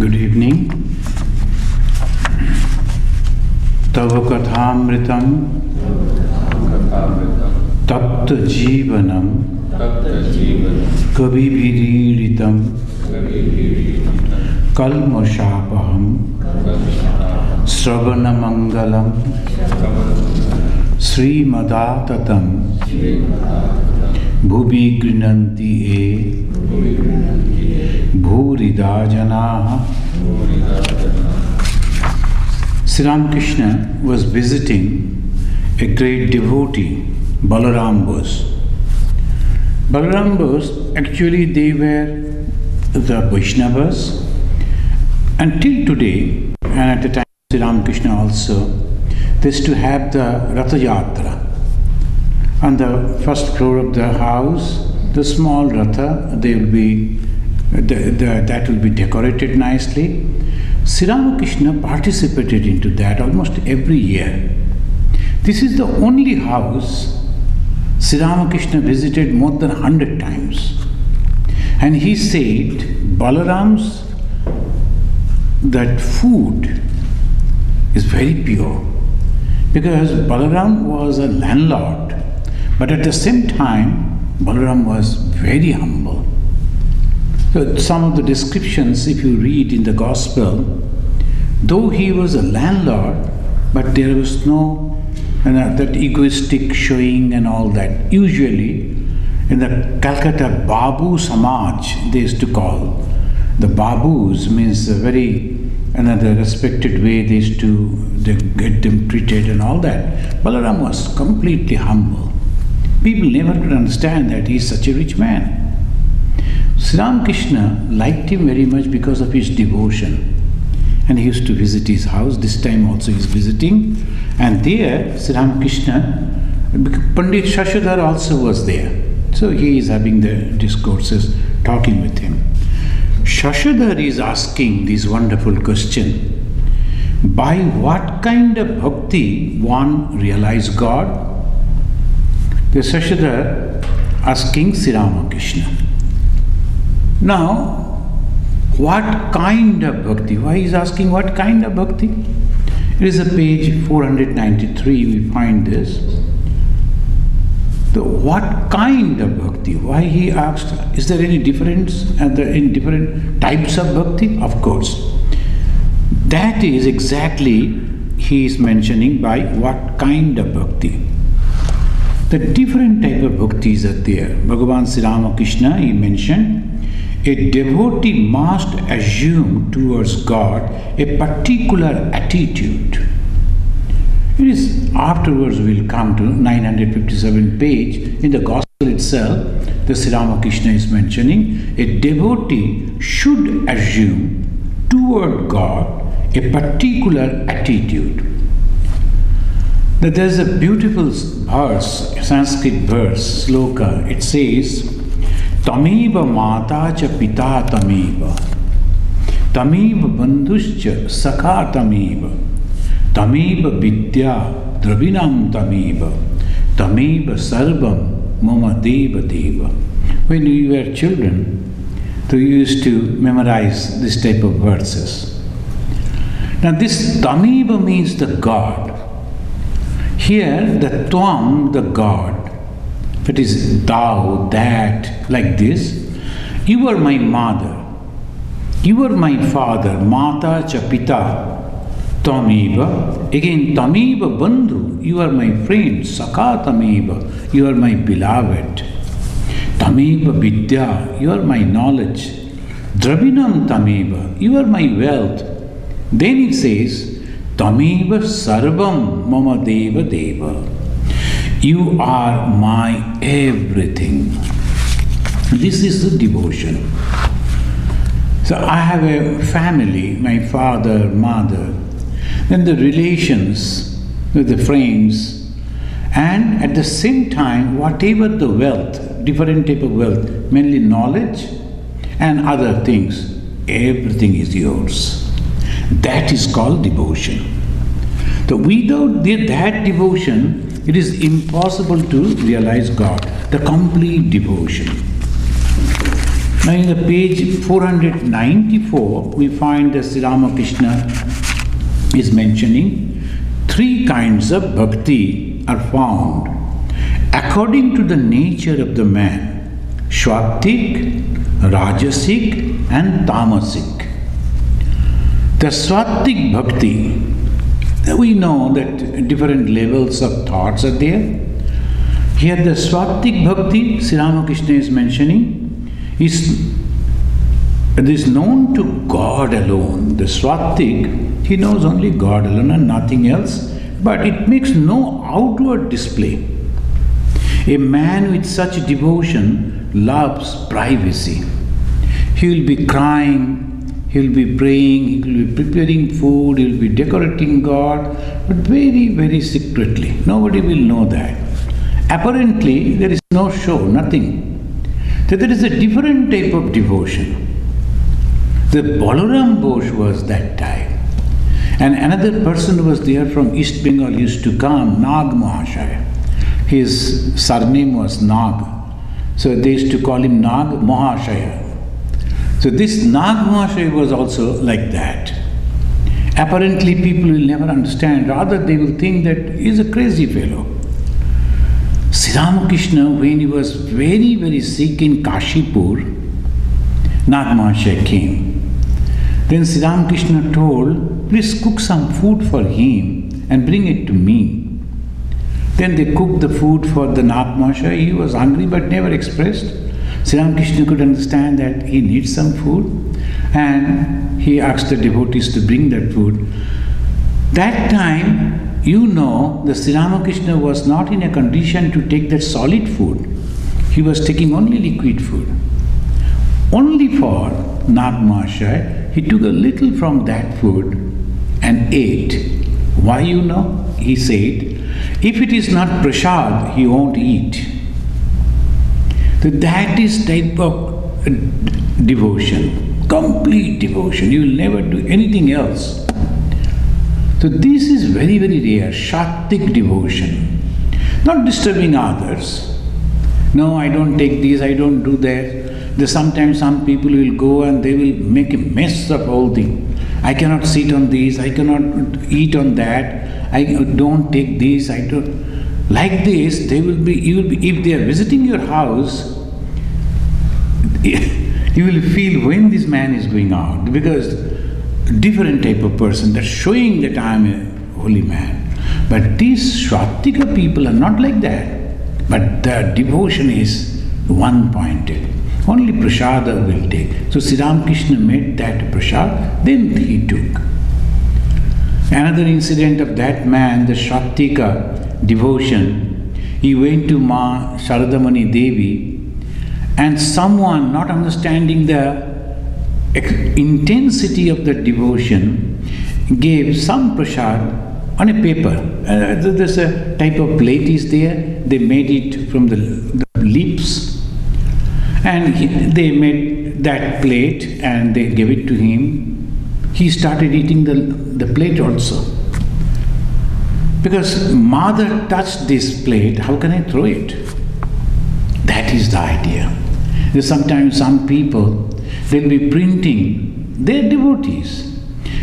Good evening. Tava kathamritam tapta jivanam kabibhiriritam kalmashapaham sravanamangalam srimadatatam bhubi grinanti bhurida janaha. Sri Ramakrishna was visiting a great devotee, Balaram Bose. Balaram Bose, actually they were the Vaishnavas, until today, and at the time of Sri Ramakrishna also, they used to have the Ratha Yatra. On the first floor of the house, the small Ratha, they will be that will be decorated nicely. Sri Ramakrishna participated into that almost every year. This is the only house Sri Ramakrishna visited more than 100 times. And he said, Balaram's that food is very pure. Because Balaram was a landlord, but at the same time, Balaram was very humble. So some of the descriptions, if you read in the Gospel, though he was a landlord, but there was no that egoistic showing and all that. Usually, in the Calcutta Babu Samaj, they used to call. The Babus means a very another respected way they used to get them treated and all that. Balaram was completely humble. People never could understand that he is such a rich man. Sri Ramakrishna liked him very much because of his devotion, and he used to visit his house. This time also he is visiting, and there Sri Ramakrishna, Pandit Shashadhar also was there. So he is having the discourses, talking with him. Shashadhar is asking this wonderful question: by what kind of bhakti one realize God? The Shashadhar asking Sri Ramakrishna. Now, what kind of bhakti? Why he is asking what kind of bhakti? It is a page 493, we find this. The what kind of bhakti? Why he asked, is there any difference in different types of bhakti? Of course. That is exactly he is mentioning by what kind of bhakti. The different type of bhaktis are there. Bhagavan Sri Ramakrishna, he mentioned, a devotee must assume towards God a particular attitude. It is afterwards we will come to 957 page in the Gospel itself. The Sri Ramakrishna is mentioning a devotee should assume toward God a particular attitude. That there is a beautiful verse, Sanskrit verse, sloka. It says, Tameva mata cha pita tameva, tameva bandhuscha sakha tameva, tameva vidya dravinam tameva, tameva sarvam mama deva deva. When we were children, we used to memorize this type of verses. Now this tameva means the God. Here the tvam, the God. If it is thou, that, like this, you are my mother, you are my father, mata cha pita, tameva, again tameva bandhu, you are my friend, sakha tameva, you are my beloved, tameva vidya, you are my knowledge, dravinam tameva, you are my wealth. Then it says, tameva sarvam mama deva deva. You are my everything. This is the devotion. So I have a family, my father, mother, then the relations with the friends, and at the same time, whatever the wealth, different type of wealth, mainly knowledge and other things, everything is yours. That is called devotion. So without that devotion, it is impossible to realize God, the complete devotion. Now in the page 494, we find that Sri Ramakrishna is mentioning 3 kinds of bhakti are found according to the nature of the man: Swatik, Rajasic and Tamasic. The Swatik bhakti, we know that different levels of thoughts are there. Here the Swatik bhakti, Sri Ramakrishna is mentioning, it is known to God alone. The Swatik, he knows only God alone and nothing else, but it makes no outward display. A man with such devotion loves privacy. He will be crying, he will be praying, he will be preparing food, he will be decorating God, but very, very secretly. Nobody will know that. Apparently, there is no show, nothing. So there is a different type of devotion. The Balaram Bose was that type. And another person was there from East Bengal, used to come, Nag Mahashaya. His surname was Nag. So they used to call him Nag Mahashaya. So this Nag Mahashaya was also like that. Apparently people will never understand, rather they will think that he is a crazy fellow. Sri Ramakrishna, when he was very, very sick in Kashipur, Nag Mahashaya came. Then Sri Ramakrishna told, please cook some food for him and bring it to me. Then they cooked the food for the Nag Mahashaya. He was hungry but never expressed. Sri Ramakrishna could understand that he needs some food, and he asked the devotees to bring that food. That time, you know, the Sri Ramakrishna was not in a condition to take that solid food. He was taking only liquid food. Only for Nag Mahashaya, he took a little from that food and ate. Why, you know? He said, if it is not prasad, he won't eat. So that is type of devotion, complete devotion. You will never do anything else. So this is very, very rare, Shatik devotion. Not disturbing others. No, I don't take this, I don't do that. Sometimes some people will go and they will make a mess of all things. I cannot sit on this, I cannot eat on that, I don't take this, I don't. Like this, they will be, you will be, if they are visiting your house, you will feel when this man is going out, because different type of person that's showing that I am a holy man. But these Shratika people are not like that. But their devotion is one-pointed. Only prasada will take. So Sri Ramakrishna made that prasad, then he took. Another incident of that man, the Shratika devotion, he went to Ma Sharadamani Devi, and someone not understanding the intensity of the devotion gave some prasad on a paper. There's a type of plate is there. They made it from the leaves, and they made that plate and they gave it to him. He started eating the plate also. Because mother touched this plate, how can I throw it? That is the idea. There's sometimes some people, they'll be printing, they're devotees.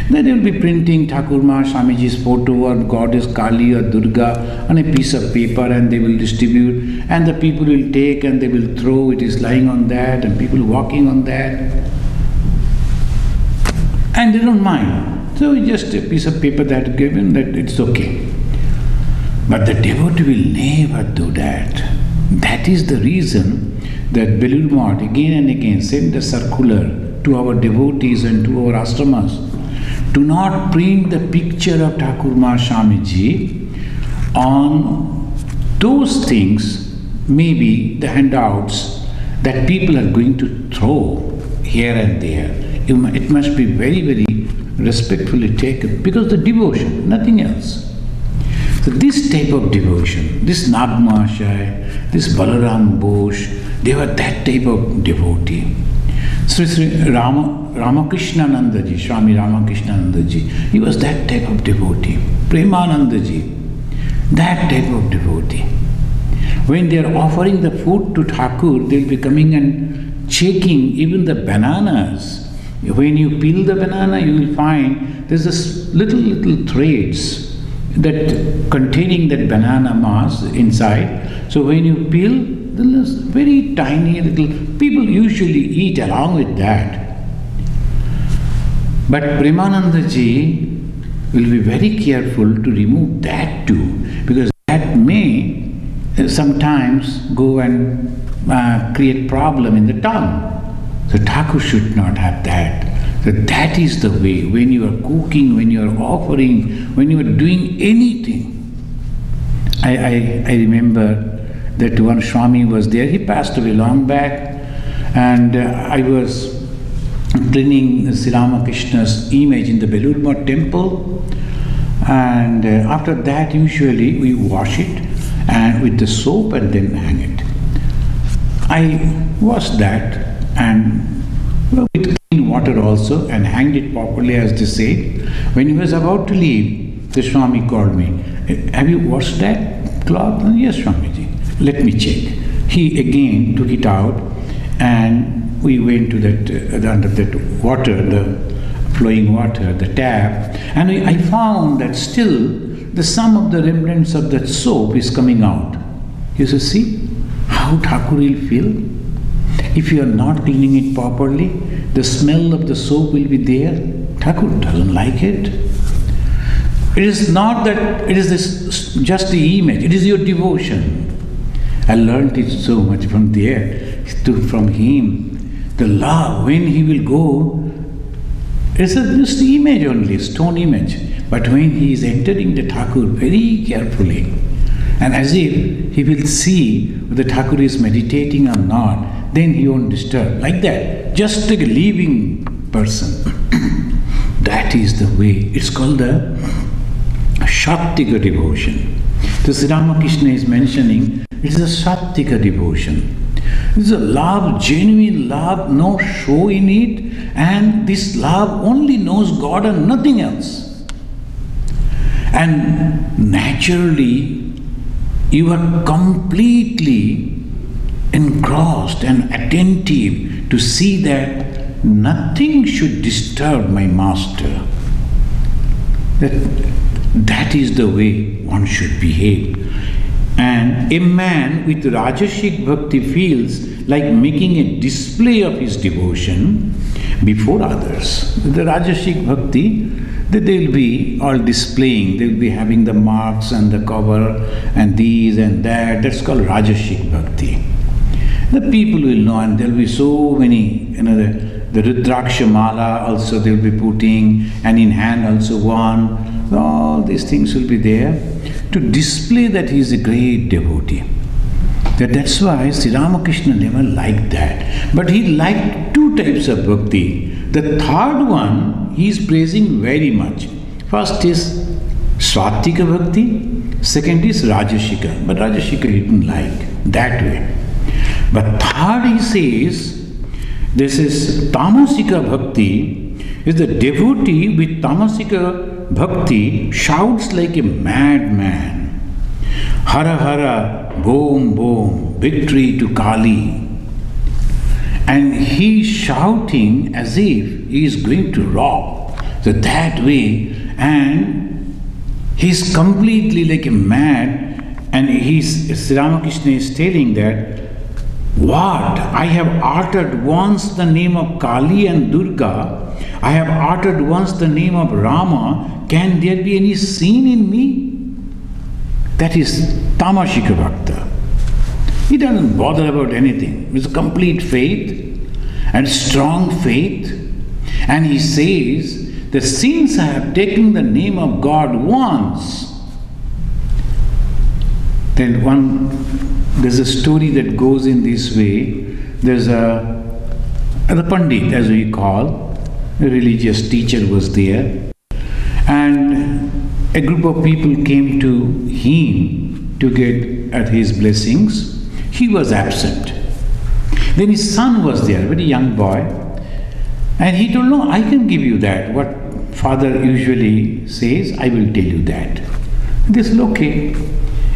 Then they'll be printing Thakurma Swamiji's photo or goddess Kali or Durga on a piece of paper, and they will distribute, and the people will take and they will throw, it is lying on that, and people walking on that. And they don't mind. So just a piece of paper that is given, that it's okay. But the devotee will never do that. That is the reason that Belur Math again and again sent a circular to our devotees and to our ashramas. Do not print the picture of Thakurma Swamiji on those things, maybe the handouts that people are going to throw here and there. It must be very, very respectfully taken, because the devotion, nothing else. So this type of devotion, this Nag Mahashaya, this Balaram Bose, they were that type of devotee. Sri Ramakrishna ji, Swami Ramakrishna ji, he was that type of devotee. Premananda ji, that type of devotee. When they are offering the food to Thakur, they will be coming and checking even the bananas. When you peel the banana, you will find there's this little threads that containing that banana mass inside. So when you peel, there's very tiny little, people usually eat along with that. But Premananda ji will be very careful to remove that too, because that may sometimes go and create problem in the tongue. So Thakur should not have that. So that is the way, when you are cooking, when you are offering, when you are doing anything. I remember that one Swami was there, he passed away long back, and I was cleaning Sri Ramakrishna's image in the Belur temple, and after that usually we wash it and with the soap and then hang it. I washed that and with clean water also and hanged it properly as they say. When he was about to leave, the Swami called me, "Have you washed that cloth?" "Yes, Swamiji." "Let me check." He again took it out and we went to that under that water, the flowing water, the tap, and I found that still the some of the remnants of that soap is coming out. You see how Thakur will feel? If you are not cleaning it properly, the smell of the soap will be there. Thakur doesn't like it. It is not that it is this just the image, it is your devotion. I learned it so much from there, from him. The love, when he will go, it's just the image only, stone image. But when he is entering the Thakur very carefully, and as if he will see whether Thakur is meditating or not, then he won't disturb. Like that, just like a living person. That is the way. It's called the Shaktika devotion. The Sri Ramakrishna is mentioning, it is a Shaktika devotion. It is a love, genuine love, no show in it, and this love only knows God and nothing else. And naturally, you are completely engrossed and attentive to see that nothing should disturb my master. That is the way one should behave. And a man with Rajasic Bhakti feels like making a display of his devotion before others. The Rajasic Bhakti, they will be all displaying, they will be having the marks and the cover and these and that. That's called Rajasic Bhakti. The people will know, and there will be so many, the Rudraksha Mala also they will be putting, and in hand also one. All these things will be there to display that he is a great devotee. That's why Sri Ramakrishna never liked that. But he liked two types of bhakti. The third one he is praising very much. First is Swatika bhakti, second is Rajashika. But Rajashika he didn't like that way. But third he says, this is Tamasika bhakti, is the devotee with Tamasika bhakti shouts like a madman. Hara Hara, Boom Boom, victory to Kali. And he is shouting as if he is going to rob. So that way, and he is completely like a mad, and Sri Ramakrishna is telling that, what? I have uttered once the name of Kali and Durga, I have uttered once the name of Rama, can there be any sin in me? That is Tamashika Bhakta. He doesn't bother about anything. It's complete faith and strong faith. And he says that since I have taken the name of God once, then there's a story that goes in this way. There's the Pandit, as we call, a religious teacher was there, and a group of people came to him to get at his blessings. He was absent. Then his son was there, very young boy, and he told, no, I can give you that. What father usually says, I will tell you that. They said, okay.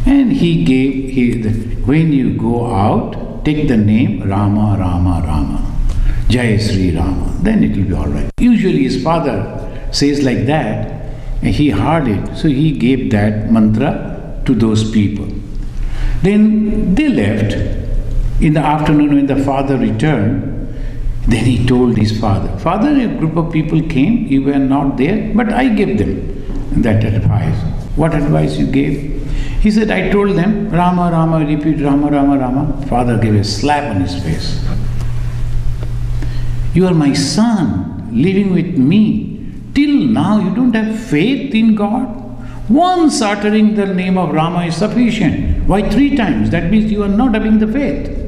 And he gave, when you go out, take the name Rama, Rama, Rama, Jai Sri Rama, then it will be all right. Usually his father says like that, and he heard it, so he gave that mantra to those people. Then they left. In the afternoon when the father returned, then he told his father, Father, a group of people came, you were not there, but I gave them that advice. What advice you gave? He said, I told them, Rama, Rama, repeat Rama, Rama, Rama. Father gave a slap on his face. You are my son, living with me. Till now you don't have faith in God? Once uttering the name of Rama is sufficient. Why 3 times? That means you are not having the faith.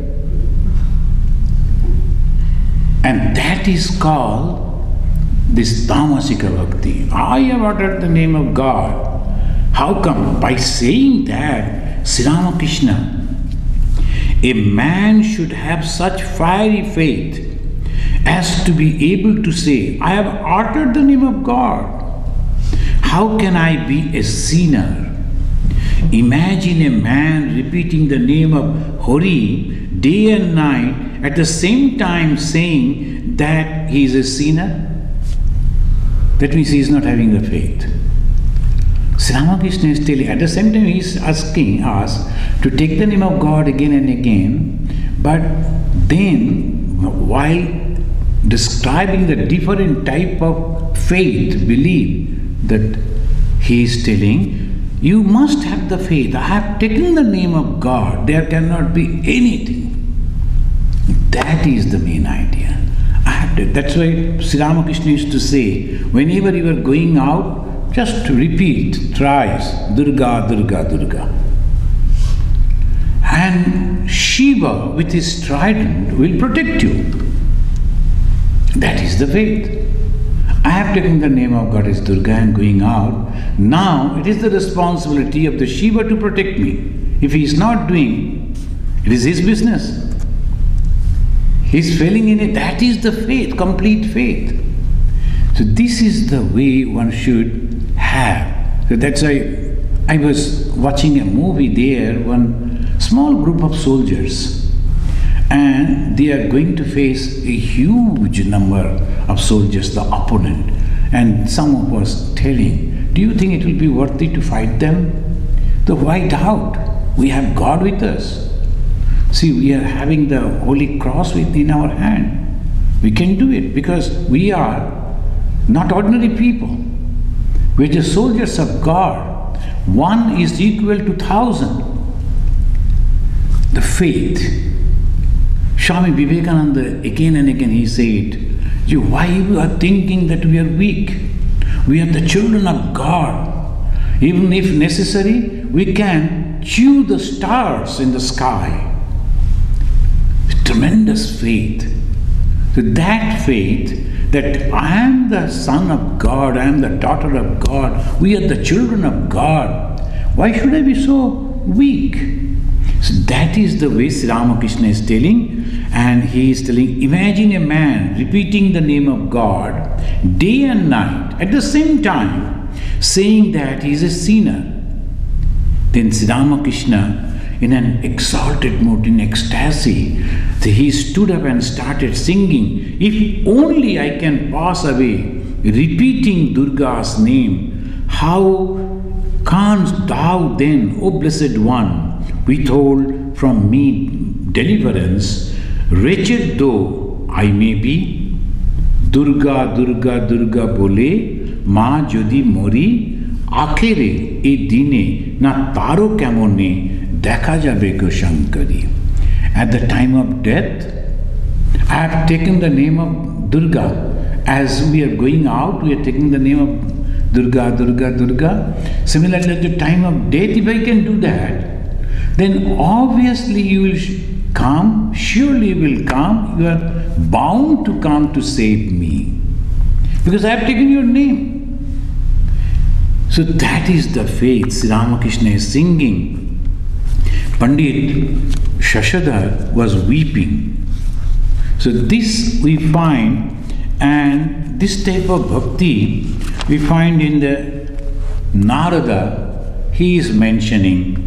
And that is called this Tamasika Bhakti. I have uttered the name of God. How come? By saying that, Sri Ramakrishna, a man should have such fiery faith as to be able to say, I have uttered the name of God. How can I be a sinner? Imagine a man repeating the name of Hari day and night, at the same time saying that he is a sinner. That means he is not having the faith. Sri Ramakrishna is telling, at the same time he is asking us to take the name of God again and again, but then while describing the different type of faith, belief, that he is telling, you must have the faith. I have taken the name of God. There cannot be anything. That is the main idea. That's why Sri Ramakrishna used to say, whenever you are going out, just repeat thrice, Durga, Durga, Durga. And Shiva with his trident will protect you. That is the faith. I have taken the name of God as Durga and going out. Now it is the responsibility of the Shiva to protect me. If he is not doing, it is his business. He is failing in it. That is the faith, complete faith. So this is the way one should have. So that's why I was watching a movie there, one small group of soldiers. And they are going to face a huge number of soldiers, the opponent. And someone was telling, do you think it will be worthy to fight them? The why doubt? We have God with us. See, we are having the Holy Cross in our hand. We can do it because we are not ordinary people. We are the soldiers of God. 1 is equal to 1,000. The faith. Swami Vivekananda, again and again he said, why you are thinking that we are weak? We are the children of God. Even if necessary, we can chew the stars in the sky. Tremendous faith. So that faith, that I am the son of God, I am the daughter of God, we are the children of God. Why should I be so weak? So that is the way Sri Ramakrishna is telling. And he is telling, imagine a man repeating the name of God day and night at the same time, saying that he is a sinner. Then Sri Ramakrishna, in an exalted mood, in ecstasy, he stood up and started singing, if only I can pass away, repeating Durga's name, how canst thou then, O Blessed One, withhold from me deliverance? Wretched though I may be, Durga, Durga, Durga bole, Ma jodi mori, akhere e dine na taro kamone dekha jabe ko Shankari. At the time of death, I have taken the name of Durga. As we are going out, we are taking the name of Durga, Durga, Durga. Similarly, at the time of death, if I can do that, then obviously you will come, surely you will come, you are bound to come to save me. Because I have taken your name. So that is the faith Sri Ramakrishna is singing. Pandit Shashadhar was weeping. So this we find, and this type of bhakti we find in the Narada. He is mentioning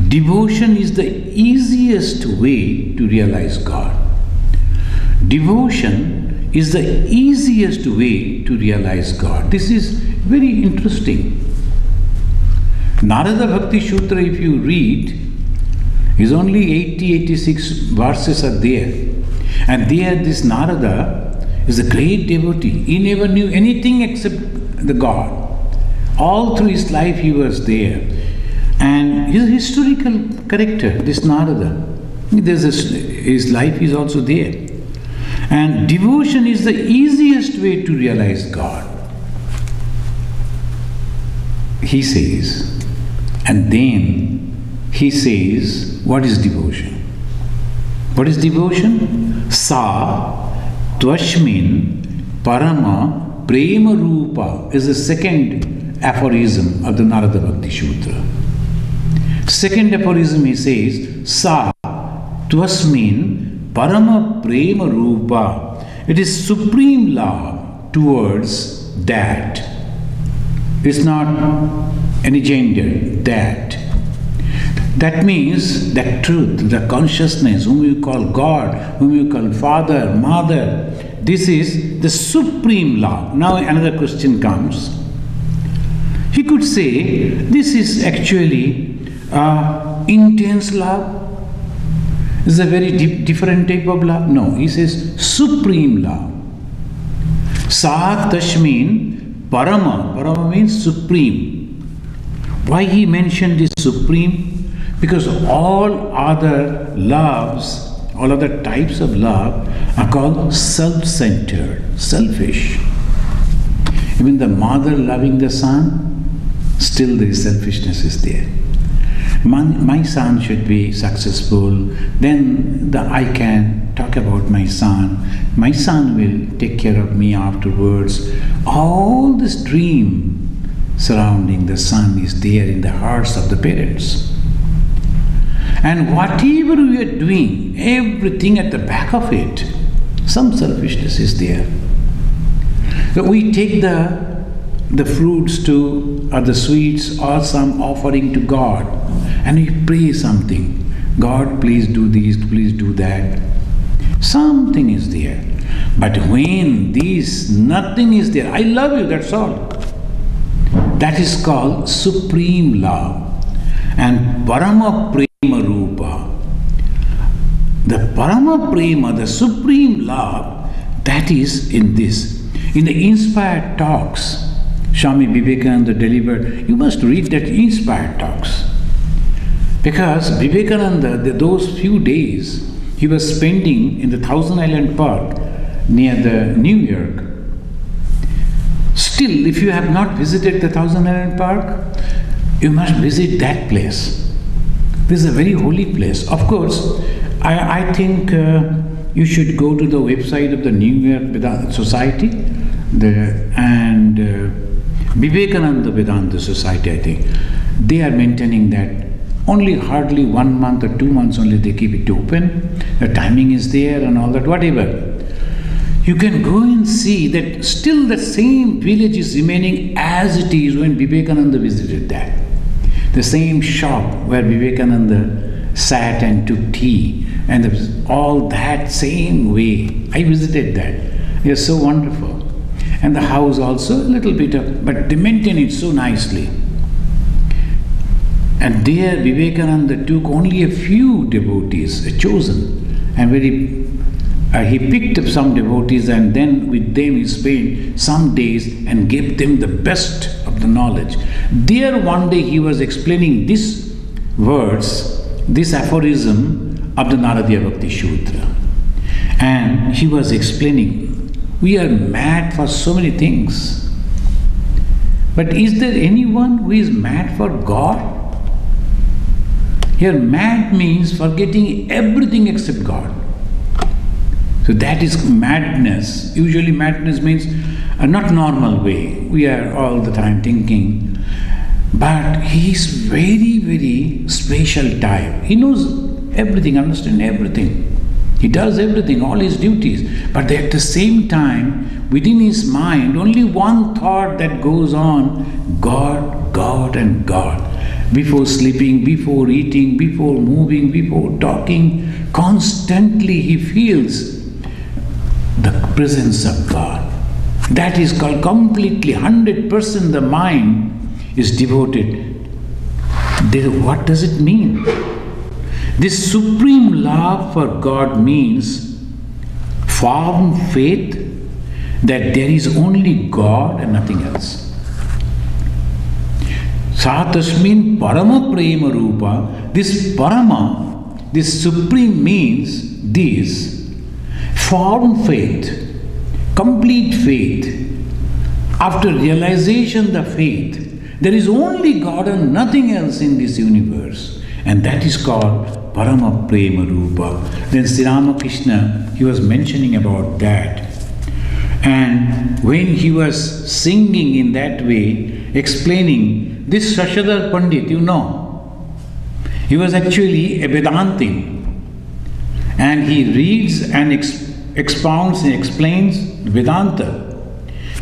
Devotion is the easiest way to realize God. Devotion is the easiest way to realize God. This is very interesting. Narada Bhakti Sutra, if you read, is only 86 verses are there. And there this Narada is a great devotee. He never knew anything except the God. All through his life he was there. And his historical character, this Narada, his life is also there. And devotion is the easiest way to realize God, he says. And then he says, what is devotion? What is devotion? Sa tvashmin parama prema rupa is the second aphorism of the Narada Bhakti Sutra. Second aphorism he says, Sa tvasmin parama prema rupa. It is supreme love towards that. It's not any gender, that. That means that truth, the consciousness, whom you call God, whom you call Father, Mother. This is the supreme love. Now another question comes. He could say, this is actually intense love. Is a very different type of love. No, he says supreme love. Sa tashmin parama. Parama means supreme. Why he mentioned this supreme? Because all other loves, all other types of love are called self-centered, selfish. Even the mother loving the son, still there is selfishness is there. My son should be successful, then I can talk about my son. My son will take care of me afterwards. All this dream surrounding the son is there in the hearts of the parents. And whatever we are doing, everything at the back of it, some selfishness is there. So we take the fruits or the sweets or some offering to God, and we pray something. God, please do this, please do that. Something is there. But when nothing is there, I love you, that's all. That is called supreme love. And Parama Prema Rupa. The Parama Prema, the supreme love, that is in this. In the inspired talks, Swami Vivekananda delivered, you must read that inspired talks. Because Vivekananda, those few days, he was spending in the Thousand Island Park near the New York. Still, if you have not visited the Thousand Island Park, you must visit that place. This is a very holy place. Of course, I think you should go to the website of the New York Vedanta Society and Vivekananda Vedanta Society, I think. They are maintaining that. Only hardly 1 month or 2 months only they keep it open. The timing is there and all that, whatever. You can go and see that still the same village is remaining as it is when Vivekananda visited that. The same shop where Vivekananda sat and took tea, and there was all that same way. I visited that. It was so wonderful. And the house also a little bit but they maintain it so nicely. And there Vivekananda took only a few devotees, chosen, and he picked up some devotees, and then with them he spent some days and gave them the best of the knowledge. There one day he was explaining this verse, this aphorism of the Narada Bhakti Sutra. And he was explaining, we are mad for so many things. But is there anyone who is mad for God? Here mad means forgetting everything except God. So that is madness. Usually madness means a not normal way. We are all the time thinking. But he is very, very special type. He knows everything, understands everything. He does everything, all his duties. But at the same time, within his mind, only one thought that goes on, God, God and God. Before sleeping, before eating, before moving, before talking, constantly he feels the presence of God. That is called completely 100% the mind is devoted. Then what does it mean? This supreme love for God means firm faith that there is only God and nothing else. Satasmin Parama Prema Rupa, this Parama, this supreme means this firm faith, complete faith. After realization the faith, there is only God and nothing else in this universe. And that is called Parama Prema Rupa. Then Sri Ramakrishna, he was mentioning about that. And when he was singing in that way, explaining, this Shashadhar Pandit, you know, he was actually a Vedantin. And he reads and expounds and explains Vedanta.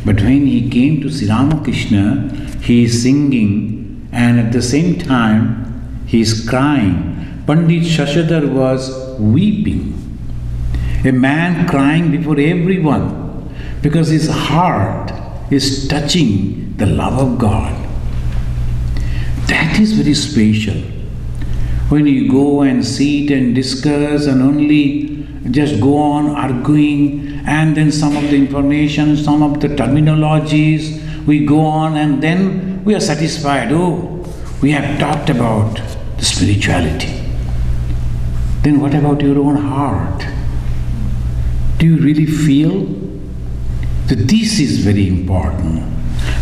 But when he came to Sri Ramakrishna, he is singing and at the same time he is crying. Pandit Shashadhar was weeping. A man crying before everyone because his heart is touching the love of God. That is very special. When you go and sit and discuss and only just go on arguing, and then some of the information, some of the terminologies, we go on and then we are satisfied. Oh, we have talked about the spirituality. Then what about your own heart? Do you really feel that this is very important?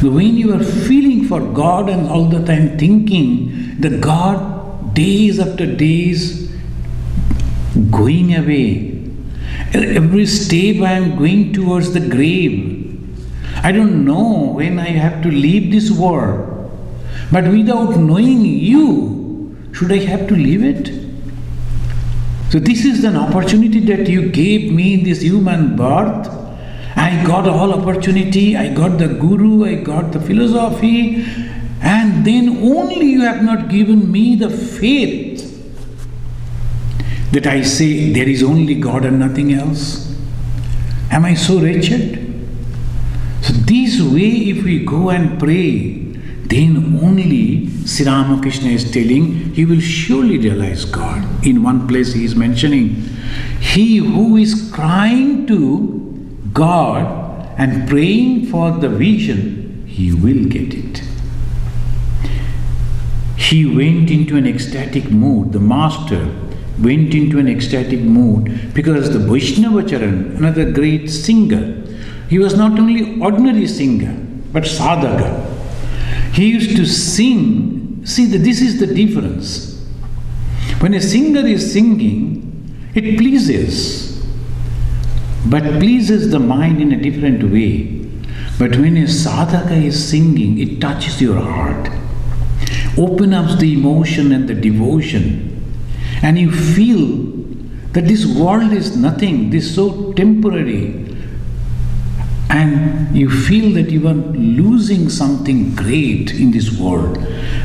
When you are feeling for God and all the time thinking that God, days after days, going away. Every step I am going towards the grave. I don't know when I have to leave this world. But without knowing you, should I have to leave it? So this is an opportunity that you gave me in this human birth. I got all opportunity, I got the guru, I got the philosophy, and then only you have not given me the faith that I say there is only God and nothing else. Am I so wretched? So this way if we go and pray, then only Sri Ramakrishna is telling he will surely realize God. In one place he is mentioning, he who is crying to God and praying for the vision, he will get it. He went into an ecstatic mood, the master went into an ecstatic mood because the Vaishnava Charan, another great singer, he was not only ordinary singer but sadhaka. He used to sing. See, this is the difference. When a singer is singing, it pleases, but pleases the mind in a different way. But when a sadhaka is singing, it touches your heart, opens up the emotion and the devotion, and you feel that this world is nothing, this is so temporary, and you feel that you are losing something great in this world.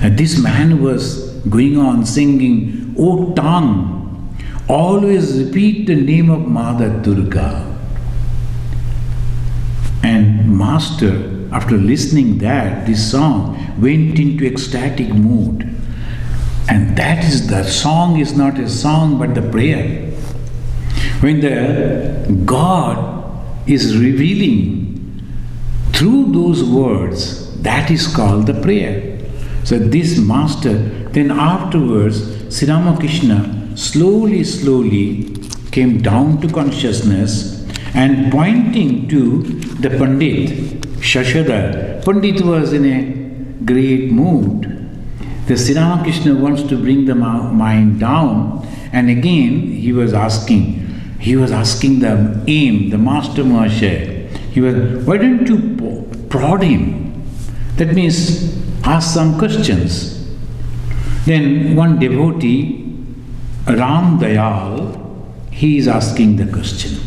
And this man was going on singing, "O tongue, always repeat the name of Mother Durga." And master, after listening this song, went into ecstatic mood. And that is, the song is not a song but the prayer. When the God is revealing through those words, that is called the prayer. So this master, then afterwards, Sri Ramakrishna slowly came down to consciousness and pointing to the Pandit, Shashadhar. Pandit was in a great mood. The Sri Ramakrishna wants to bring the mind down, and again he was asking the aim, the master Mahashaya. Why don't you prod him? That means ask some questions. Then one devotee, Ram Dayal, he is asking the question.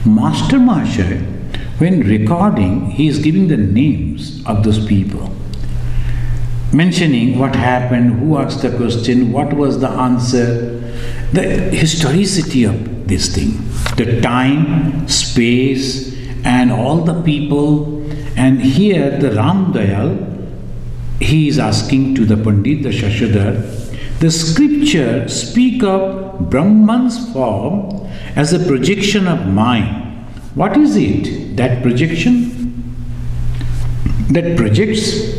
Master Mahashaya, when recording, he is giving the names of those people. mentioning what happened, who asked the question, what was the answer, the historicity of this thing, the time, space, and all the people. And here the Ram Dayal, he is asking to the Pandit, the Shashadhar, the scripture speak of Brahman's form as a projection of mind. What is it, that projection? That projects?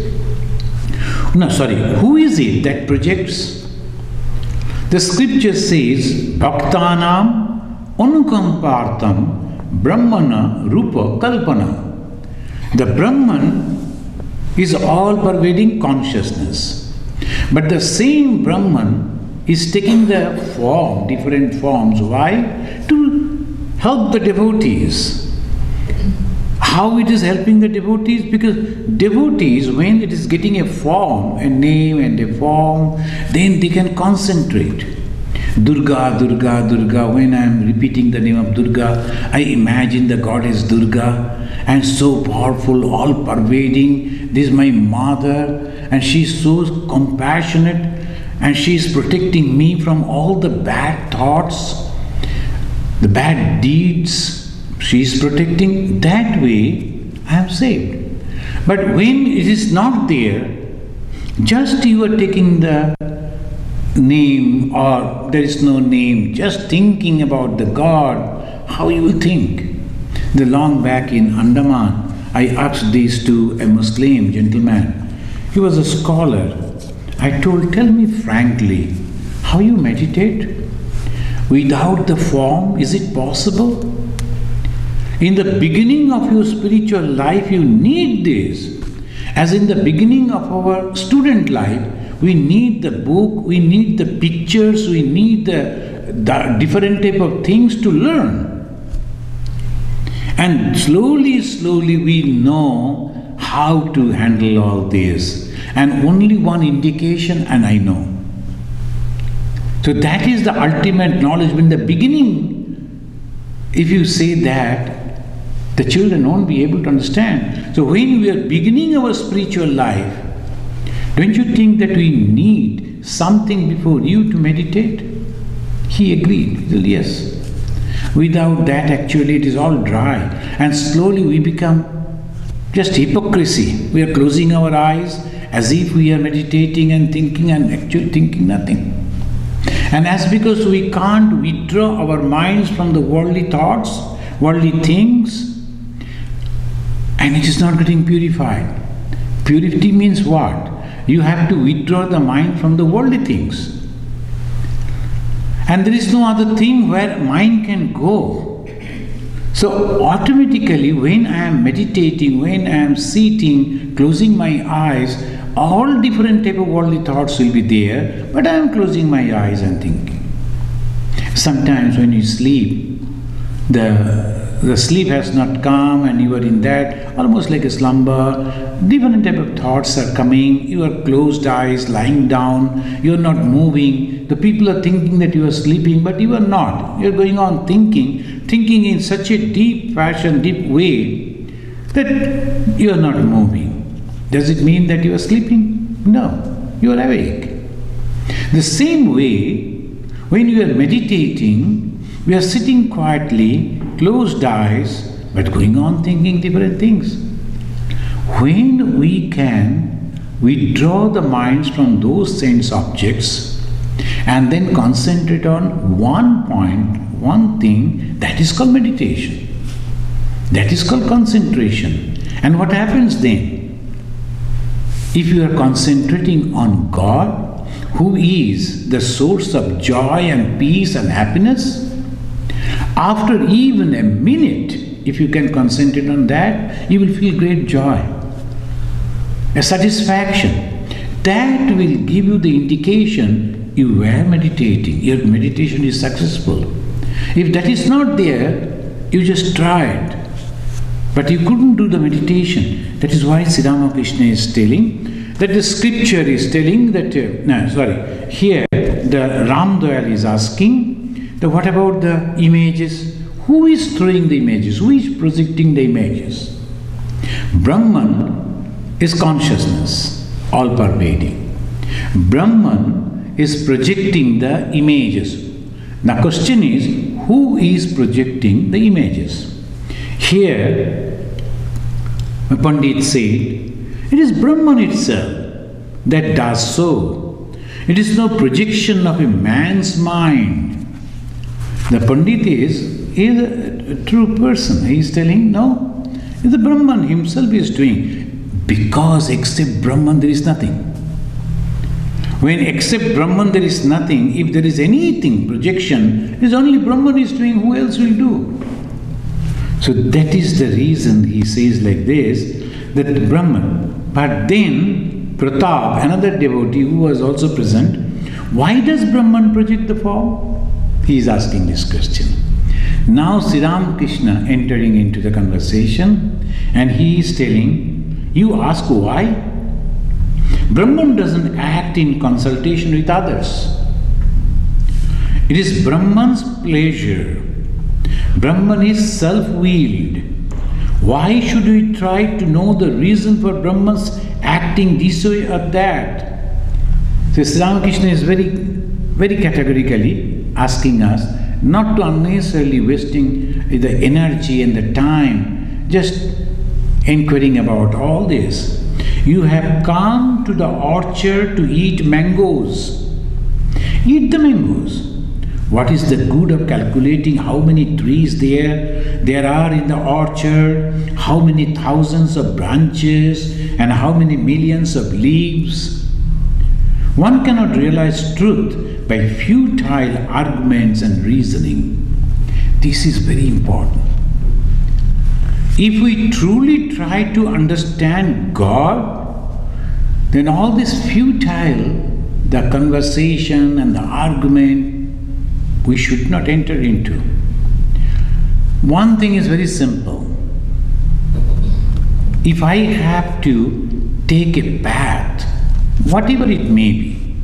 No, sorry, who is it that projects? The scripture says, Bhaktanam Anukampartam Brahmana Rupa Kalpana. The Brahman is all-pervading consciousness. But the same Brahman is taking the form, different forms. Why? To help the devotees. How it is helping the devotees? Because devotees, when it is getting a form, a name and a form, then they can concentrate. Durga, Durga, Durga. When I am repeating the name of Durga, I imagine the goddess Durga, and so powerful, all-pervading. This is my mother, and she is so compassionate, and she is protecting me from all the bad thoughts, the bad deeds. She is protecting. That way, I am saved. But when it is not there, just you are taking the name, or there is no name, just thinking about the God, how you will think. The long back in Andaman, I asked this to a Muslim gentleman. He was a scholar. I told, tell me frankly, how you meditate? Without the form, is it possible? In the beginning of your spiritual life, you need this. As in the beginning of our student life, we need the book, we need the pictures, we need the different type of things to learn. And slowly, slowly we know how to handle all this. And only one indication, and I know. So that is the ultimate knowledge. In the beginning, if you say that, the children won't be able to understand. So when we are beginning our spiritual life, don't you think that we need something before you to meditate? He agreed. He said, yes. Without that, actually, it is all dry. And slowly we become just hypocrisy. We are closing our eyes as if we are meditating and thinking, and actually thinking nothing. And as because we can't withdraw our minds from the worldly thoughts, worldly things, and it is not getting purified. Purity means what? You have to withdraw the mind from the worldly things. And there is no other thing where mind can go. So automatically when I am meditating, when I am sitting, closing my eyes, all different type of worldly thoughts will be there, but I am closing my eyes and thinking. Sometimes when you sleep, the sleep has not come and you are in that, almost like a slumber, different type of thoughts are coming, you are closed eyes, lying down, you are not moving. The people are thinking that you are sleeping, but you are not. You are going on thinking in such a deep fashion, deep way, that you are not moving. Does it mean that you are sleeping? No, you are awake. The same way, when you are meditating, we are sitting quietly, closed eyes, but going on thinking different things. When we can withdraw the minds from those sense objects and then concentrate on one point, one thing, that is called meditation. That is called concentration. And what happens then? If you are concentrating on God, who is the source of joy and peace and happiness, after even a minute, if you can concentrate on that, you will feel great joy, a satisfaction. That will give you the indication you were meditating, your meditation is successful. If that is not there, you just tried, but you couldn't do the meditation. That is why Sri Ramakrishna is telling, that the scripture is telling that, here the Ram Dayal is asking, that what about the images? Who is throwing the images? Who is projecting the images? Brahman is consciousness. all pervading. Brahman is projecting the images. The question is, who is projecting the images? Here, Pandit said, it is Brahman itself that does so. It is no projection of a man's mind. The Pandit is a true person. He is telling, no, the Brahman himself is doing. Because except Brahman there is nothing. When except Brahman there is nothing, if there is anything, projection, it is only Brahman is doing, who else will do? So that is the reason he says like this, that Brahman. But then Pratap, another devotee who was also present, why does Brahman project the form? He is asking this question. Now Sri Ramakrishna entering into the conversation, and he is telling, you ask why? Brahman doesn't act in consultation with others. It is Brahman's pleasure. Brahman is self-willed. Why should we try to know the reason for Brahman's acting this way or that? So Sri Ramakrishna is very categorically asking us not to unnecessarily wasting the energy and the time just inquiring about all this. You have come to the orchard to eat mangoes. Eat the mangoes. What is the good of calculating how many trees there are in the orchard, how many thousands of branches, and how many millions of leaves? One cannot realize truth by futile arguments and reasoning. This is very important. If we truly try to understand God, then all this futile, the conversation and the argument, we should not enter into. One thing is very simple. If I have to take a path, whatever it may be,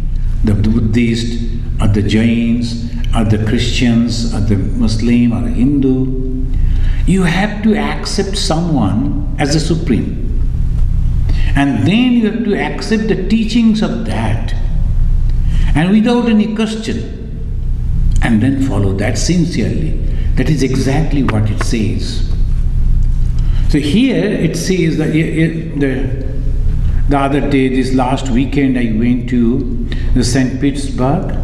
the Buddhist or the Jains or the Christians or the Muslim or Hindu, you have to accept someone as a supreme. And then you have to accept the teachings of that. And without any question. And then follow that sincerely. That is exactly what it says. So here it says that the other day, this last weekend, I went to the St. Petersburg,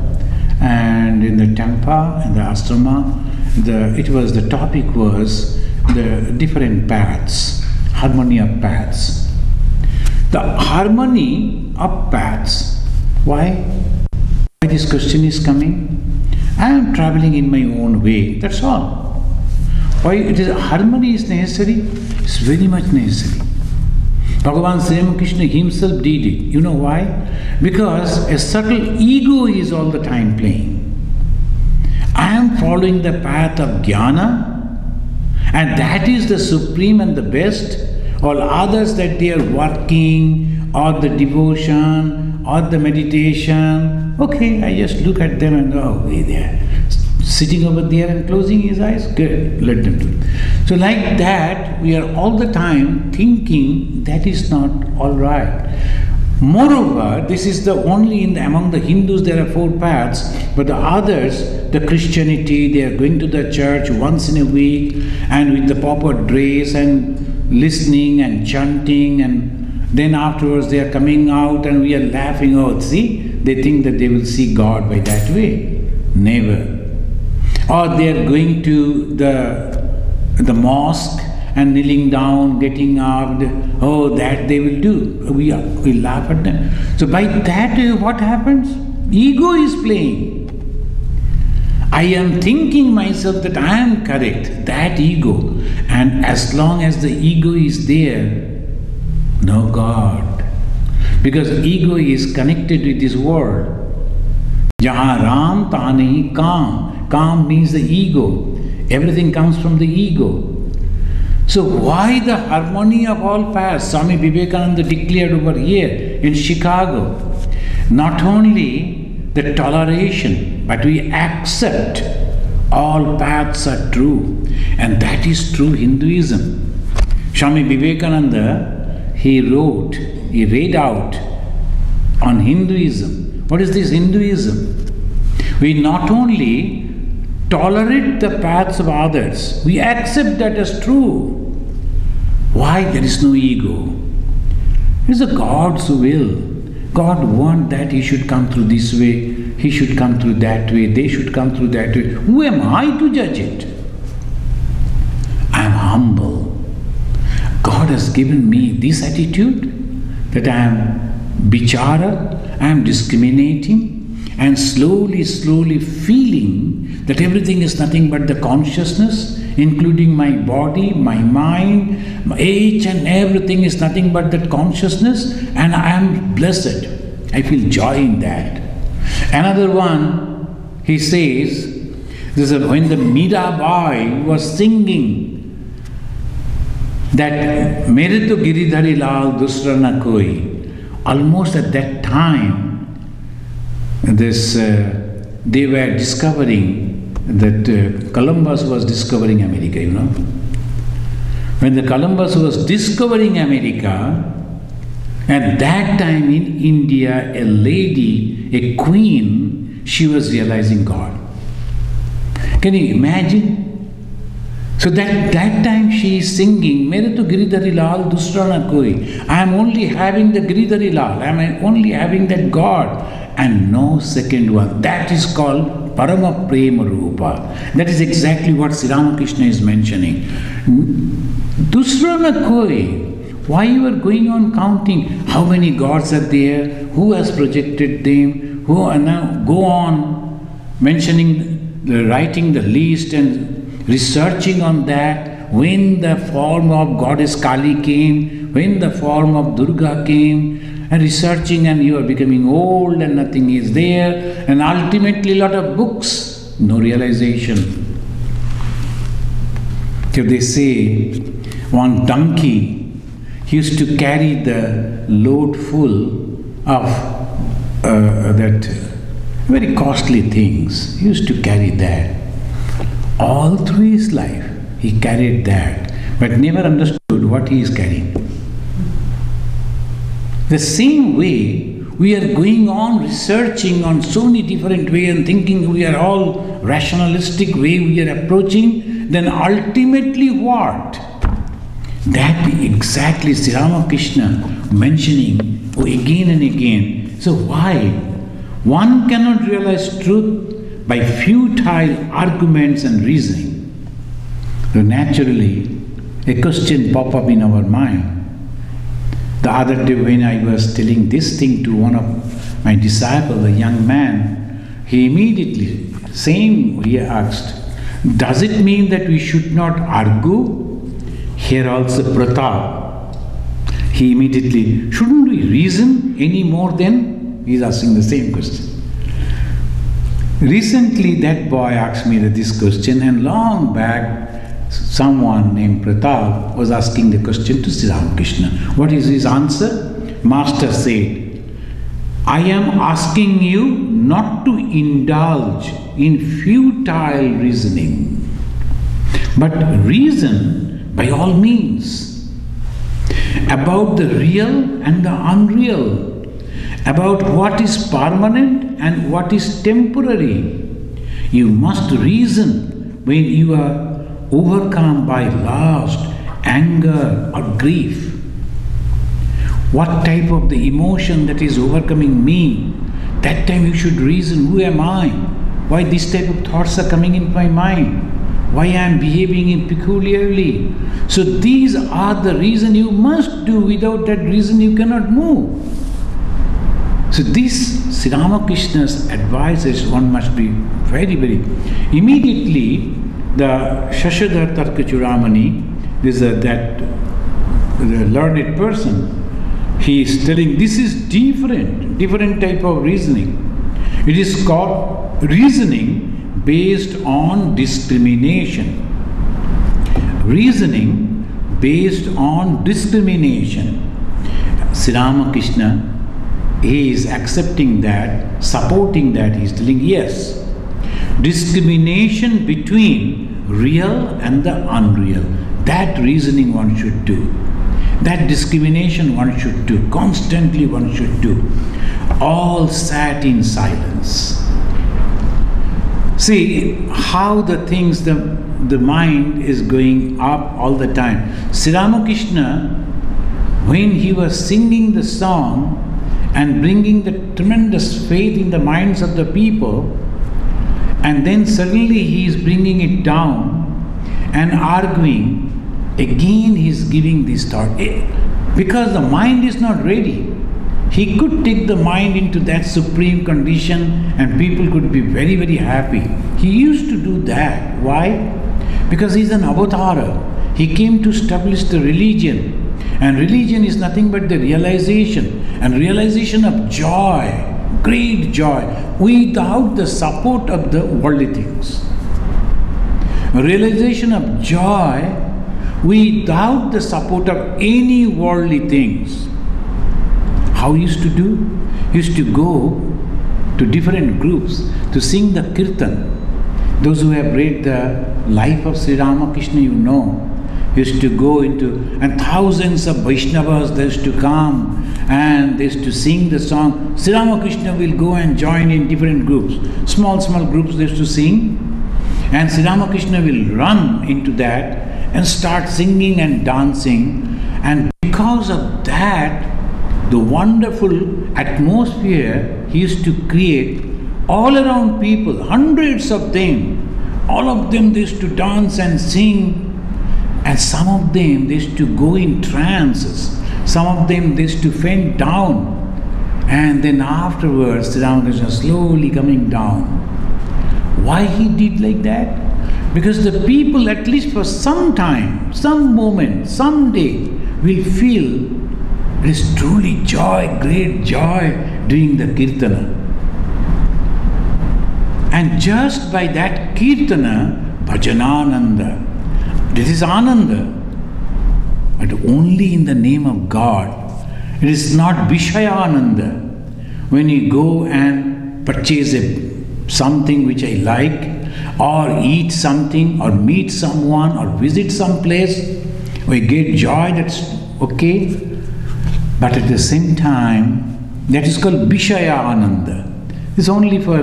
and in the temple and the ashrama, the topic was the different paths, harmony of paths. The harmony of paths. Why this question is coming? I am traveling in my own way, that's all. Why harmony is necessary? It's very much necessary. Bhagavan Sri Ramakrishna himself did it. You know why? Because a subtle ego is all the time playing. I am following the path of jnana, and that is the supreme and the best. All others that they are working, or the devotion, or the meditation, okay, I just look at them and go, oh, they are sitting over there and closing his eyes, good, let them do it. So like that, we are all the time thinking that is not all right. Moreover, this is the only among the Hindus there are 4 paths, but the others, the Christianity, they are going to the church once in a week and with the proper dress and listening and chanting, and then afterwards they are coming out and we are laughing, oh, see, they think that they will see God by that way. Never. Or they are going to the mosque and kneeling down, getting up, oh, that they will do. We laugh at them. So by that, what happens? Ego is playing. I am thinking myself that I am correct, that ego. And as long as the ego is there, no God. Because ego is connected with this world. Jahan Ram, tahan nahi Kam. Kam means the ego. Everything comes from the ego. So why the harmony of all paths? Swami Vivekananda declared over here in Chicago. Not only the toleration, but we accept all paths are true. And that is true Hinduism. Swami Vivekananda, he read out on Hinduism. What is this Hinduism? We not only tolerate the paths of others, we accept that as true. Why? There is no ego. It is a God's will. God wants that he should come through this way, he should come through that way, they should come through that way. Who am I to judge it? I am humble. God has given me this attitude that I am bichara, I am discriminating, and slowly feeling that everything is nothing but the consciousness, including my body, my mind, each and everything is nothing but that consciousness, and I am blessed. I feel joy in that. Another one, he says, this is when the Mirabai was singing that Mere to Giridhari Lal Dusra na koi, almost at that time, they were discovering that Columbus was discovering America, you know. When the Columbus was discovering America, at that time in India, a lady, a queen, she was realizing God. Can you imagine? So that time she is singing, Mere to Giridhari Lal Dusra na koi. I am only having the Giridhari Lal, I am only having that God, and no second one. That is called Parama Prema Rupa. That is exactly what Sri Ramakrishna is mentioning. Dusra na koi. Why you are going on counting how many gods are there, who has projected them, who are now go on mentioning, writing the list and researching on that, when the form of goddess Kali came, when the form of Durga came, and researching, and you are becoming old and nothing is there, and ultimately a lot of books, no realization. So they say one donkey used to carry the load full of that very costly things. He used to carry that. All through his life, he carried that, but never understood what he is carrying. The same way, we are going on researching on so many different ways and thinking we are all rationalistic way we are approaching, then ultimately what? That exactly Sri Ramakrishna mentioning again and again. So why? One cannot realize truth by futile arguments and reasoning. So naturally, a question pop up in our mind. The other day when I was telling this thing to one of my disciples, a young man, he immediately, he asked, does it mean that we should not argue? Here also Pratap, he immediately, shouldn't we reason any more then? He is asking the same question. Recently that boy asked me this question, and long back someone named Pratap was asking the question to Sri Ramakrishna. What is his answer? Master said, I am asking you not to indulge in futile reasoning, but reason by all means about the real and the unreal, about what is permanent and what is temporary. You must reason when you are overcome by lust, anger or grief. What type of the emotion that is overcoming me, that time you should reason, who am I? Why this type of thoughts are coming in my mind? Why I am behaving peculiarly? So these are the reason you must do. Without that reason you cannot move. So this Sri Ramakrishna's advice is one must be very, immediately the Shashadhar Tarkachudamani, this the learned person, he is telling this is different type of reasoning. It is called reasoning based on discrimination. Reasoning based on discrimination. Sri Ramakrishna, he is accepting that, supporting that, he is telling yes. Discrimination between real and the unreal. That reasoning one should do. That discrimination one should do. Constantly one should do. All sat in silence. See how the things, the mind is going up all the time. Sri Ramakrishna, when he was singing the song and bringing the tremendous faith in the minds of the people, and then suddenly he is bringing it down and arguing, again he is giving this thought. Because the mind is not ready. He could take the mind into that supreme condition and people could be very, very happy. He used to do that. Why? Because he is an avatara. He came to establish the religion. And religion is nothing but the realization. And realization of joy, great joy, without the support of the worldly things. Realization of joy without the support of any worldly things. How he used to do? He used to go to different groups to sing the kirtan. Those who have read the life of Sri Ramakrishna, you know, he used to go into, and thousands of Vaishnavas, they used to come and they used to sing the song. Sri Ramakrishna will go and join in different groups. Small groups they used to sing. And Sri Ramakrishna will run into that and start singing and dancing. And because of that, the wonderful atmosphere he used to create all around people, hundreds of them, all of them they used to dance and sing, and some of them they used to go in trances, some of them they used to faint down, and then afterwards Sri Ramakrishna slowly coming down. Why he did like that? Because the people, at least for some time, some moment, someday, will feel it is truly joy, great joy doing the kirtana. And just by that kirtana, bhajanananda, this is ananda, but only in the name of God. It is not vishayananda. When you go and purchase something which I like, or eat something, or meet someone, or visit some place, we get joy, that's okay. But at the same time, that is called Vishaya Ananda. It's only for,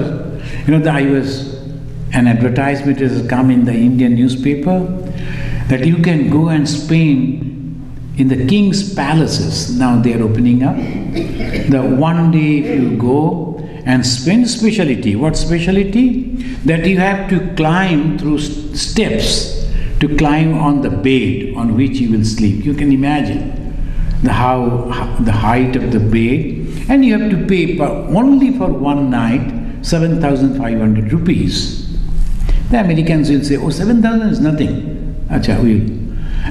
an advertisement has come in the Indian newspaper that you can go and spend in the king's palaces. Now they are opening up. The one day if you go and spend speciality. What speciality? That you have to climb through steps to climb on the bed on which you will sleep. You can imagine the height of the bed, and you have to pay only for one night 7,500 rupees. The Americans will say, oh, 7,000 is nothing. Acha,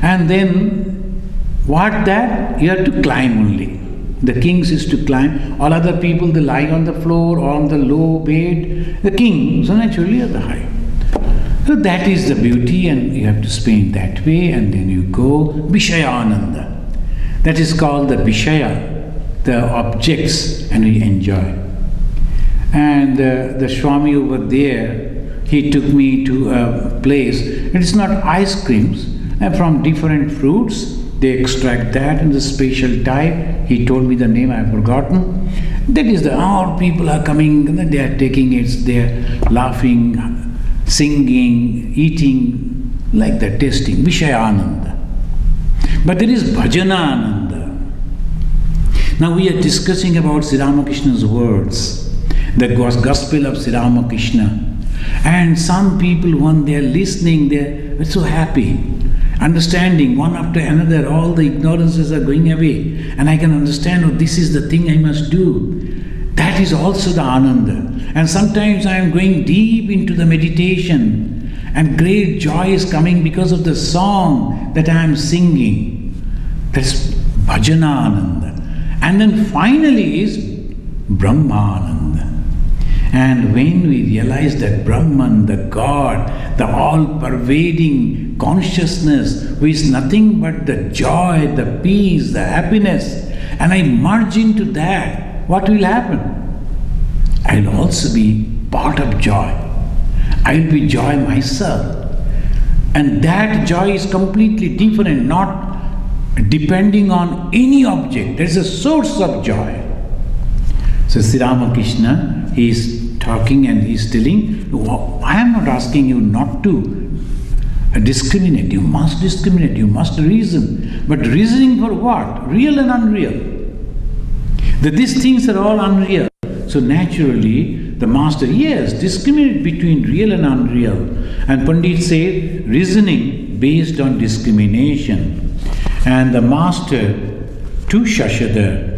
and then what that? You have to climb only. The kings used to climb. All other people, they lie on the floor or on the low bed. The kings, so naturally, at the height. So that is the beauty, and you have to spend that way, and then you go Vishayananda. That is called the Vishaya, the objects, and we enjoy. And the Swami over there, he took me to a place. It is not ice creams, and from different fruits. They extract that in the special type. He told me the name, I have forgotten. That is all people are coming, they are taking it, they are laughing, singing, eating, like that, tasting, Vishayananda. But there is Bhajanananda. Now we are discussing about Sri Ramakrishna's words, the Gospel of Sri Ramakrishna. And some people, when they are listening, they are so happy. Understanding one after another, all the ignorances are going away, and I can understand, oh, this is the thing I must do. That is also the Ananda. And sometimes I am going deep into the meditation, and great joy is coming because of the song that I am singing. That's Bhajanananda. And then finally is Brahmananda. And when we realize that Brahman, the God, the all-pervading consciousness, who is nothing but the joy, the peace, the happiness, and I merge into that, what will happen? I will also be part of joy. I will be joy myself. And that joy is completely different, not depending on any object. There is a source of joy. So Sri Ramakrishna, he is talking and he is telling, I am not asking you not to discriminate. You must discriminate, you must reason. But reasoning for what? Real and unreal. That these things are all unreal. So naturally, the master, yes, discriminate between real and unreal. And Pandit said, reasoning based on discrimination. And the master to Shashadhar,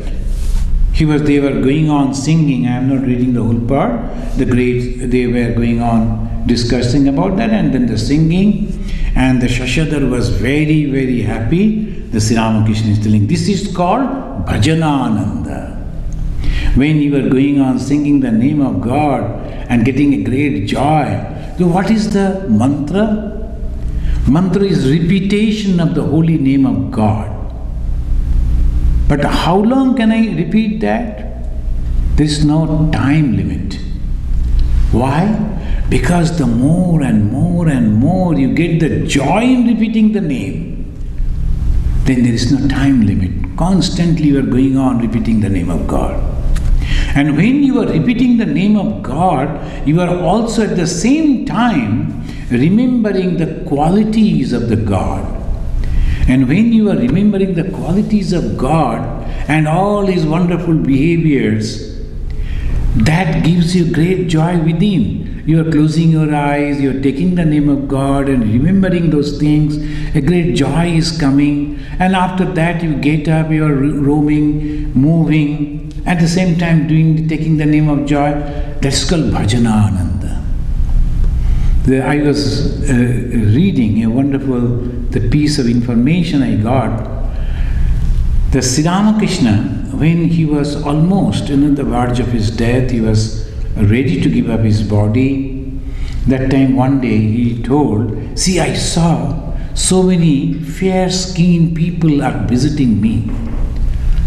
they were going on singing. I am not reading the whole part. They were going on discussing about that, and then the singing. And the Shashadhar was very, very happy. The Sri Ramakrishna is telling, this is called Bhajanananda. When you are going on singing the name of God and getting a great joy. So what is the mantra? Mantra is repetition of the holy name of God. But how long can I repeat that? There is no time limit. Why? Because the more and more and more you get the joy in repeating the name, then there is no time limit. Constantly you are going on repeating the name of God. And when you are repeating the name of God, you are also at the same time remembering the qualities of the God. And when you are remembering the qualities of God and all His wonderful behaviors, that gives you great joy within. You are closing your eyes, you are taking the name of God and remembering those things. A great joy is coming. And after that you get up, you are roaming, moving, at the same time taking the name of joy. That's called Bhajanananda. I was reading a wonderful piece of information I got. The Sri Ramakrishna, when he was almost on the verge of his death, he was ready to give up his body. That time one day he told, see, I saw so many fair-skinned people are visiting me.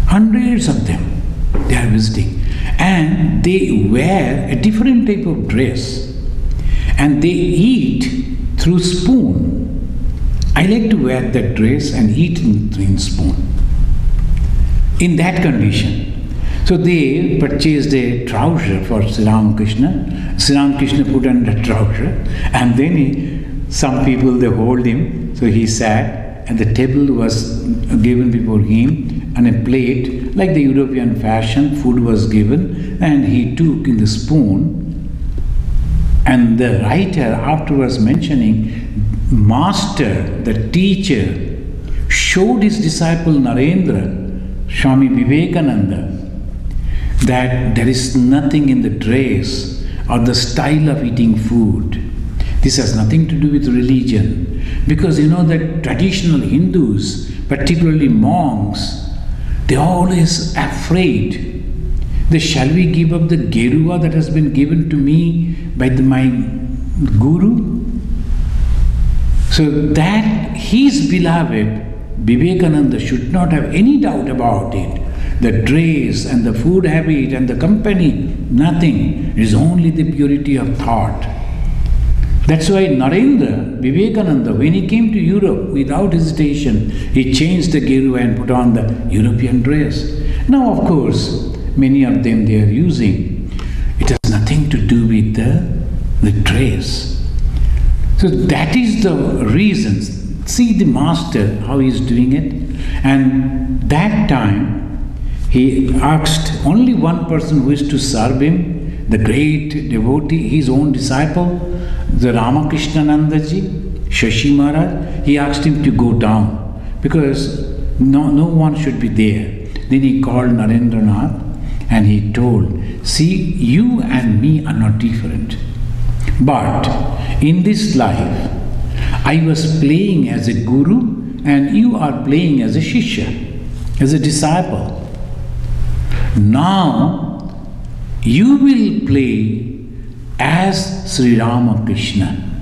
Hundreds of them, they are visiting. And they wear a different type of dress. And they eat through spoon. I like to wear that dress and eat in spoon. In that condition. So they purchased a trouser for Sri Ramakrishna. Sri Ramakrishna put on the trouser, and then some people, they hold him. So he sat, and the table was given before him, and a plate, like the European fashion, food was given, and he took in the spoon. And the writer afterwards mentioning, master, the teacher, showed his disciple Narendra, Swami Vivekananda, that there is nothing in the dress or the style of eating food. This has nothing to do with religion. Because you know that traditional Hindus, particularly monks, they are always afraid. Shall we give up the Gerua that has been given to me by my Guru? So that his beloved Vivekananda should not have any doubt about it. The dress and the food habit and the company, nothing. It is only the purity of thought. That's why Narendra, Vivekananda, when he came to Europe, without hesitation, he changed the Gerua and put on the European dress. Now, of course, many of them they are using. It has nothing to do with the dress. So that is the reason. See the master, how he is doing it. And that time, he asked only one person who is to serve him, the great devotee, his own disciple, the Ramakrishna Nandaji, Shashi Maharaj. He asked him to go down because no one should be there. Then he called Narendranath and he told, see, you and me are not different. But in this life, I was playing as a guru and you are playing as a shishya, as a disciple. Now, you will play as Sri Ramakrishna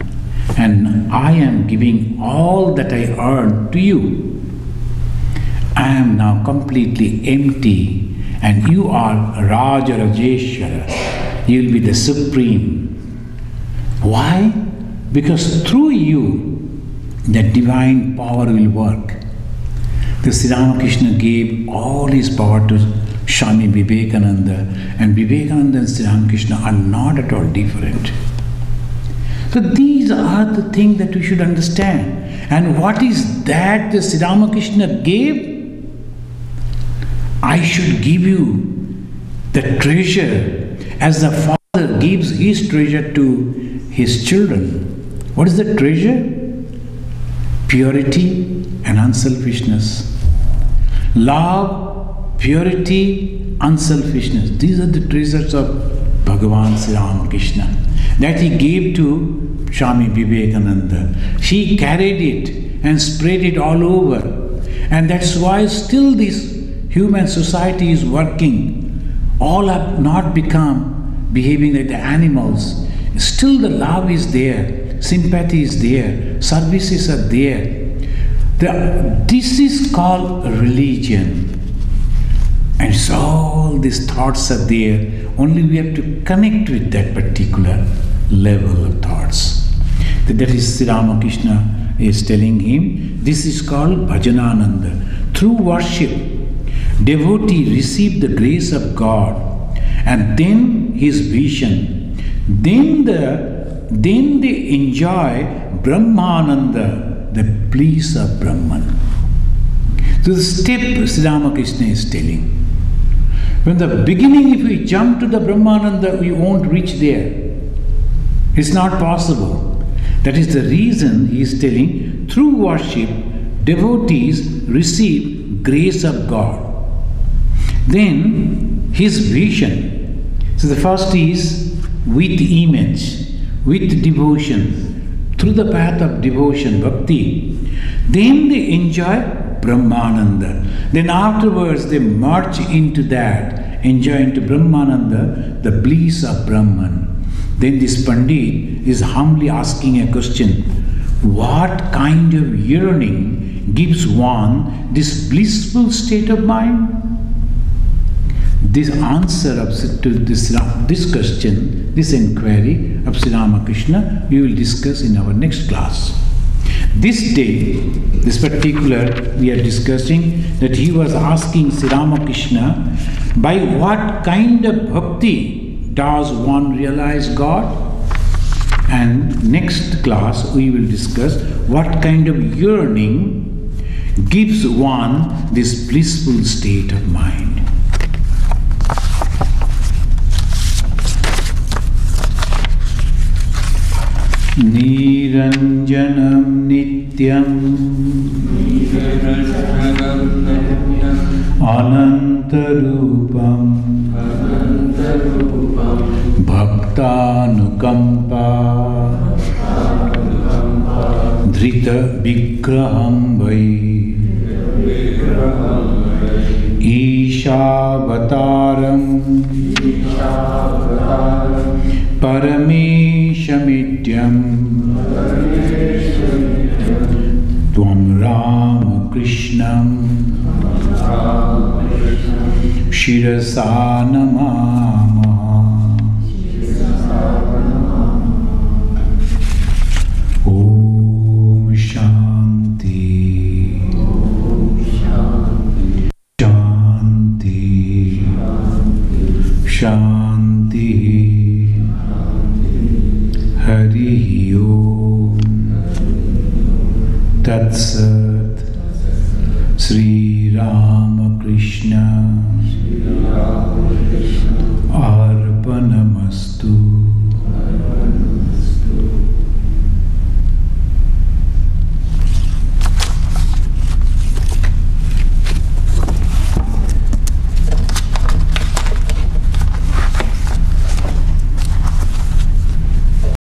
and I am giving all that I earned to you. I am now completely empty and you are Raja Rajeshwara. You will be the supreme. Why? Because through you, the divine power will work. The Sri Ramakrishna gave all his power to Swami Vivekananda, and Vivekananda and Sri Ramakrishna are not at all different. So these are the things that we should understand. And what is that the Sri Ramakrishna gave? I should give you the treasure as the father gives his treasure to his children. What is the treasure? Purity and unselfishness. Love, purity, unselfishness. These are the treasures of Bhagavan Sri Ramakrishna that he gave to Swami Vivekananda. He carried it and spread it all over. And that's why still this human society is working. All have not become behaving like the animals. Still the love is there, sympathy is there, services are there. This is called religion. And so all these thoughts are there. Only we have to connect with that particular level of thoughts. That is Sri Ramakrishna is telling him. This is called Bhajanananda. Through worship, devotee receive the grace of God, and then his vision. Then they enjoy Brahmananda, the bliss of Brahman. So the step Sri Ramakrishna is telling. From the beginning, if we jump to the Brahmananda, we won't reach there. It's not possible. That is the reason he is telling, through worship, devotees receive grace of God. Then his vision. So the first is with image, with devotion, through the path of devotion, bhakti. Then they enjoy Brahmananda. Then afterwards they merge into that, enjoy into Brahmananda, the bliss of Brahman. Then this Pandit is humbly asking a question. What kind of yearning gives one this blissful state of mind? This answer to this question, this inquiry of Sri Ramakrishna, we will discuss in our next class. This day, this particular, we are discussing that he was asking Sri Ramakrishna, by what kind of bhakti does one realize God? And next class we will discuss what kind of yearning gives one this blissful state of mind. Niranjanam nityam anantarupam bhaktanukampa dhrita vigraham vai Ishavataram Parameshamityam Tvam Ramakrishnam Shirasa Namama. Om Shanti Shanti Shanti